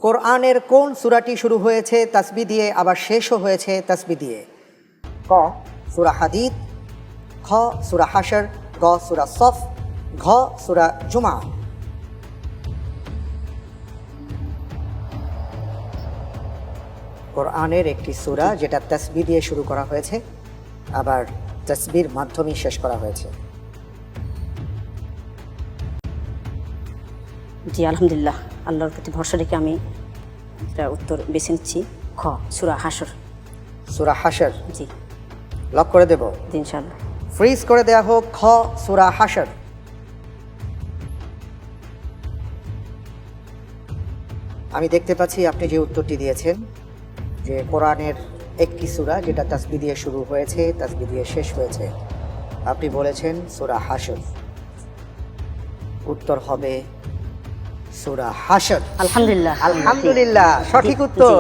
কোরআনের কোন সূরাটি শুরু হয়েছে তাসবিহ দিয়ে আবার শেষও হয়েছে তাসবিহ দিয়ে? ক সূরা হাদীদ, খ সূরা হাশর, গ সূরা সফ, ঘ সূরা জুমা। কোরআনের একটি সূরা যেটা তাসবিহ দিয়ে শুরু করা হয়েছে, আবার তাসবিহর মাধ্যমে শেষ করা হয়েছে। জি আলহামদুলিল্লাহ, আল্লাহর প্রতি ভরসা রেখে আমি এটা উত্তর বেছে নিচ্ছি, খ সূরা হাশর। সূরা হাশর জি লক করে দেব, জি ইনশাআল্লাহ। ফ্রিজ করে দেয়া হোক। খ সূরা হাশর। আমি দেখতে পাচ্ছি আপনি যে উত্তরটি দিয়েছেন যে কোরআনের একটি সূরা যেটা তাসবিহ দিয়ে শুরু হয়েছে তাসবিহ দিয়ে শেষ হয়েছে, আপনি বলেছেন সূরা হাশর। উত্তর হবে সূরা হাশর। আলহামদুলিল্লাহ আলহামদুলিল্লাহ, সঠিক উত্তর।